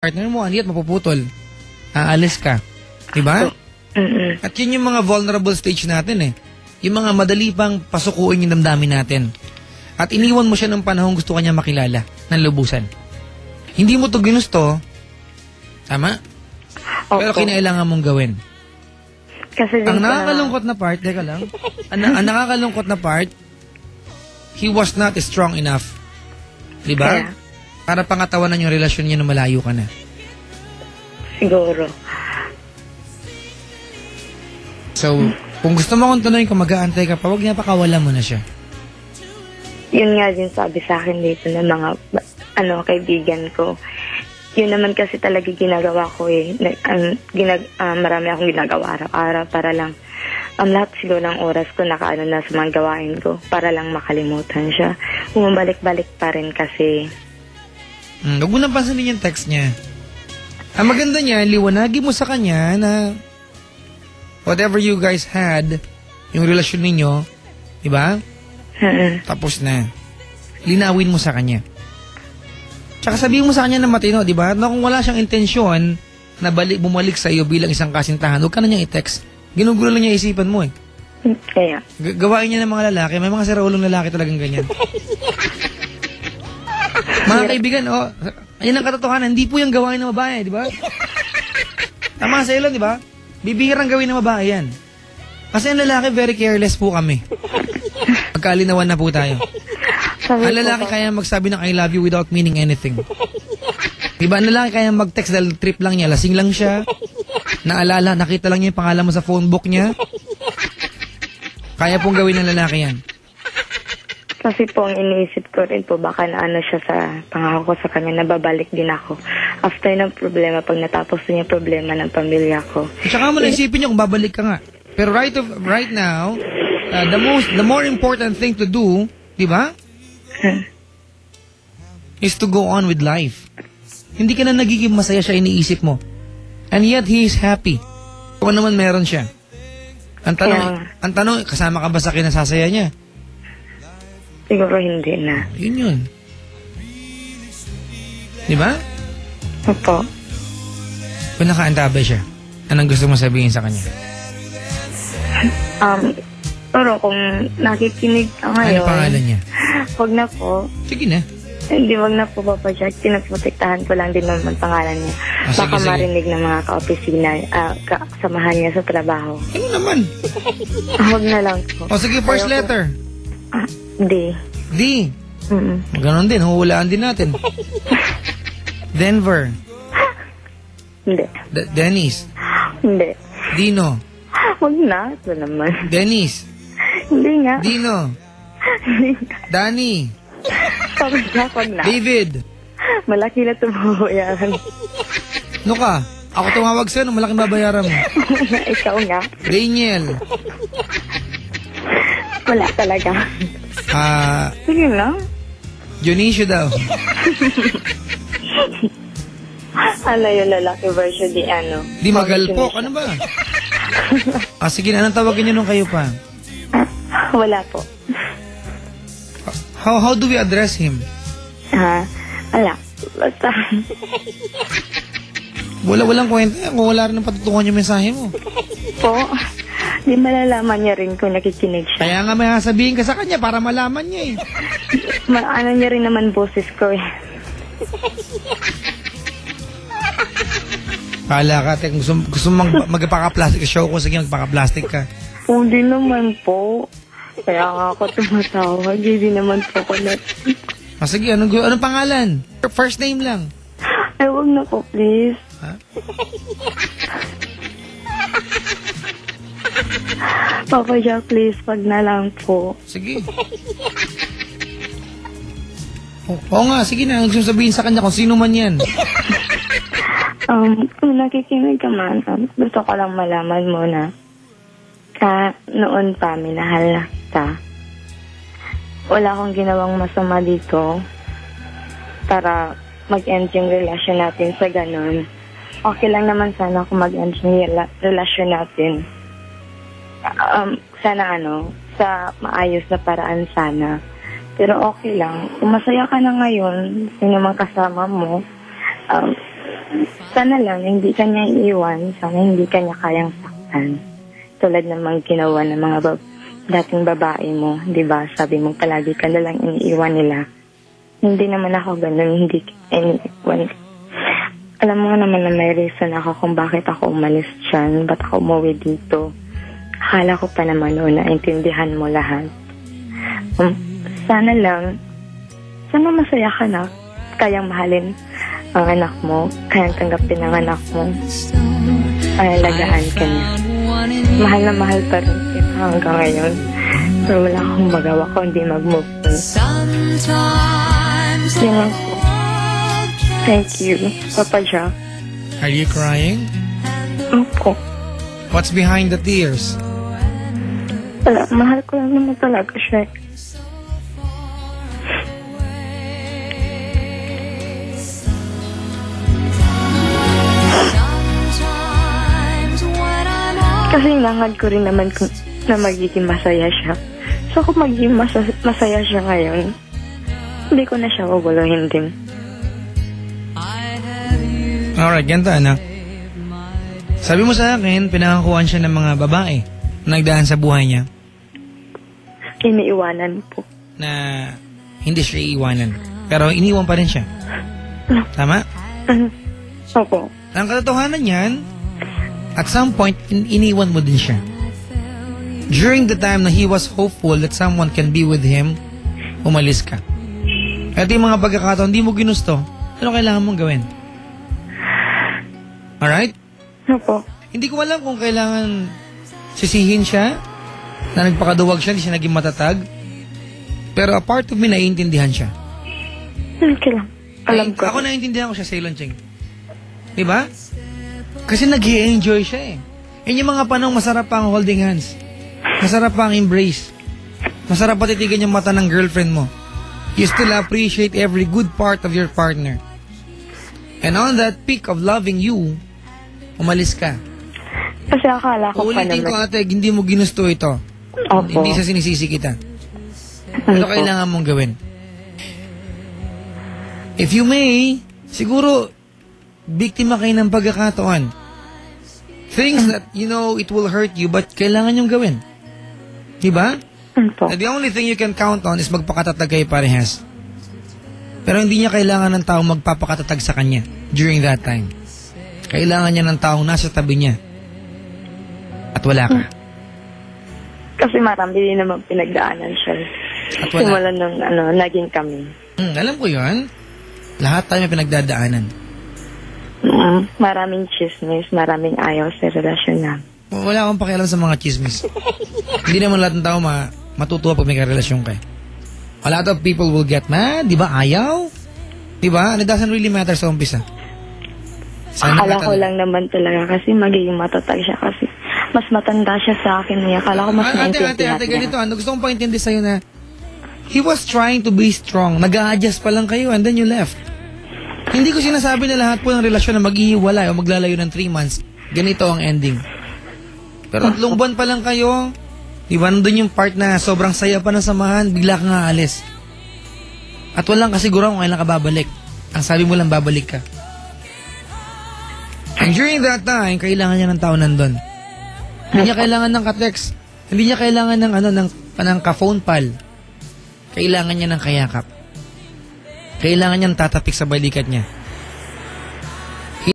partner mo, hindi at mapuputol. Aalis ka. Diba? At yun yung mga vulnerable stage natin eh. Yung mga madali pang pasukuin yung damdamin natin. At iniwan mo siya ng panahon gusto kanya makilala ng lubusan. Hindi mo to ginusto, tama? Pero kinailangan mong gawin. Kasi ang nakakalungkot na part, teka lang, ang nakakalungkot na part, he was not strong enough. Diba? Para pangatawanan yung relasyon niya na malayo ka na. Siguro. So, kung gusto mo akong tuloy kung mag-aantay ka pa, huwag niya pakawala mo na siya. Yun nga din sabi sa akin dito ng mga kaibigan ko. Yun naman kasi talaga ginagawa ko eh. Marami akong ginagawa araw-araw para lang lahat siguro ng oras ko nakaano na sa mga gawain ko para lang makalimutan siya. Bumabalik-balik pa rin kasi. Huwag mo nang pansinin yung text niya. Ang maganda niya, liwanagin mo sa kanya na whatever you guys had, yung relasyon ninyo, diba? Tapos na. Linawin mo sa kanya. Tsaka sabihin mo sa kanya na matino, diba? Na kung wala siyang intensyon na bumalik sa iyo bilang isang kasintahan, huwag ka na niyang i-text. Ginugulo lang niya isipan mo eh. Kaya. Gawain niya ng mga lalaki. May mga siraulong lalaki talagang ganyan. Mga kaibigan, ayun ang katotohanan. Hindi po yung gawain ng babae, di ba? Tama sa ilo, di ba? Bibihirang gawin ng babae yan. Kasi ang lalaki, very careless po kami. Pagkalinawan na po tayo. Ang lalaki kaya magsabi ng I love you without meaning anything. Diba? Ang lalaki kaya mag-text dahil trip lang niya. Lasing lang siya. Naalala, nakita lang niya yung pangalan mo sa phone book niya. Kaya pong gawin ng lalaki yan. Kasi po, ang iniisip ko rin po, baka naano siya sa pangako ko sa kanya, nababalik din ako. After ng problema, pag natapos niya problema ng pamilya ko. Tsaka mo na isipin niyo kung babalik ka nga. Pero right now, the more important thing to do, di ba? Is to go on with life. Hindi ka na nagiging masaya siya, iniisip mo. And yet, he is happy. Kung naman meron siya. Ang tanong, kasama ka ba sa kinasasaya niya? Siguro hindi na. Yun. Di ba? Opo. Kung nakaantabay siya, anong gusto mo sabihin sa kanya? Pero kung nakikinig ka ngayon... Ano pangalan niya? Huwag na po. Sige na. Hindi, wag na po, Papa Jack. Pinaprotektahan ko lang din naman pangalan niya. Baka sige. Marinig ng mga ka-opisina, kasamahan niya sa trabaho. Ano naman? Huwag na lang po. O sige, first letter. D. D? Ganon din, huhulaan din natin. Denver. Hindi. Dennis. Hindi. Dino. Huwag na. Ito naman. Dennis. Hindi nga. Dino. Hindi nga. Danny. Huwag na. David. Malaki na tumuhuyaran. Ano ka? Ako tumawag sa'yo, malaking babayaran mo. Ikaw nga. Daniel. Wala talaga. Sige lang. Dionisio daw. Ano yung lalaki version di ano? Di magalpok, ano ba? Sige na, anong tawagin niyo nung kayo pa? Wala po. How do we address him? Wala. Basta. Walang kwenta. Kung wala rin ang patutungan yung mensahe mo. Po. Di malalaman niya rin kung nakikinig siya. Kaya nga may sabihin ka sa kanya para malaman niya eh. Ano niya rin naman boses ko eh. Kala ka, gusto mong magpaka-plastic show ko, sige magpaka-plastic ka. Hindi naman po. Kaya nga ako tumatawag, hindi naman po ko na. Sige, anong pangalan? First name lang. Ay, wag na po, please. Papa Jack, please, wag na lang po. Sige. Oo nga, sige na. Gusto sabihin sa kanya kung sino man yan. Kung nakikinig ka man, gusto ko lang malaman mo na noon pa, minahal ka. Wala akong ginawang masama dito para mag-end yung relasyon natin sa ganun. Okay lang naman sana kung mag-end yung relasyon natin. Sana sa maayos na paraan sana. Pero okay lang. Kung masaya ka na ngayon, sino man kasama mo, Sana lang, hindi kanya iiwan. Sana hindi kanya kayang saktan. Tulad namang ginawa ng mga dating babae mo, di ba? Sabi mo palagi ka na lang iniiwan nila. Hindi naman ako ganun, hindi iniiwan. Alam mo naman na may reason ako kung bakit ako umalis dyan, ba't ako umuwi dito. Akala ko pa naman noon na intindihan mo lahat. Sana lang, sana masaya ka na. Kayang mahalin ang anak mo, kayang tanggapin ang anak mo. Alagaan ka niya. Mahal na mahal pa rin kita hanggang ngayon. Pero wala akong magawa ko, hindi mag-move on. Yan lang po. Thank you, Papa Jack. Are you crying? Opo. What's behind the tears? Wala, mahal ko lang naman talaga siya. Kasi hinangad ko rin naman na magiging masaya siya. So kung magiging masaya siya ngayon, hindi ko na siya guguluhin din. Alright, ganito anak. Sabi mo sa akin, pinakakuhan siya ng mga babae na nagdaan sa buhay niya. Iniiwanan po. Na hindi siya iiwanan. Pero iniwan pa rin siya. Tama? Opo. Ang katotohanan niyan, at some point, iniwan mo din siya. During the time na he was hopeful that someone can be with him, umalis ka. At yung mga pagkakataon, hindi mo ginusto, ano kailangan mong gawin? Alright? Opo. Hindi ko alam kung kailangan sisihin siya, na nagpakaduwag siya, hindi siya naging matatag. Pero a part of me, naiintindihan siya. Okay lang. Alam ko. Ako naiintindihan ko siya sa Ilon Cheng. Diba? Kasi nag-i-enjoy siya eh. Yan yung mga panahon, masarap pa ang holding hands. Masarap pa ang embrace. Masarap pa titigan yung mata ng girlfriend mo. You still appreciate every good part of your partner. And on that peak of loving you, umalis ka. Kasi akala ko pa Ulitin ko naman. ate, hindi mo ginusto ito. Opo. Hindi sa sinisisi kita. Ano kailangan mong gawin? If you may, siguro, biktima kayo ng pagkakataon. Things that, you know, it will hurt you, but kailangan yung gawin. Diba? Opo. The only thing you can count on is magpakatatag kayo parehas. Pero hindi niya kailangan ng taong magpapakatatag sa kanya during that time. Kailangan niya ng taong nasa tabi niya. At wala ka. Kasi marami din naman pinagdaanan siya. At wala. Simulan nung naging kami. Alam ko yun. Lahat tayo may pinagdadaanan. Maraming chismis, maraming ayaw sa relasyon namin. Wala akong pakialam sa mga chismis. Hindi naman lahat ng tao matutuwa pag may karelasyon ka. A lot of people will get mad, di ba? Ayaw? Di ba? And it doesn't really matter sa umpisa. Akala ko lang naman talaga kasi magiging matatag siya kasi mas matanda siya sa akin niya. Akala ko mas naintindihan Ate, niya. ganito. Gusto kong paintindi sa'yo na he was trying to be strong. Nag-a-adjust pa lang kayo and then you left. Hindi ko sinasabi na lahat po ng relasyon na maghihiwalay o maglalayo ng 3 months. Ganito ang ending. Pero 3 buwan pa lang kayo, diba, nandun yung part na sobrang saya pa ng samahan, bigla kang aalis. At walang kasiguran kung kailan ka babalik. Ang sabi mo lang, babalik ka. And during that time, kailangan niya ng tao nandun. Hindi niya kailangan ng ka-text. Hindi niya kailangan ng ka-phone pal. Kailangan niya ng kayakap. Kailangan niya ng tatapik sa balikat niya.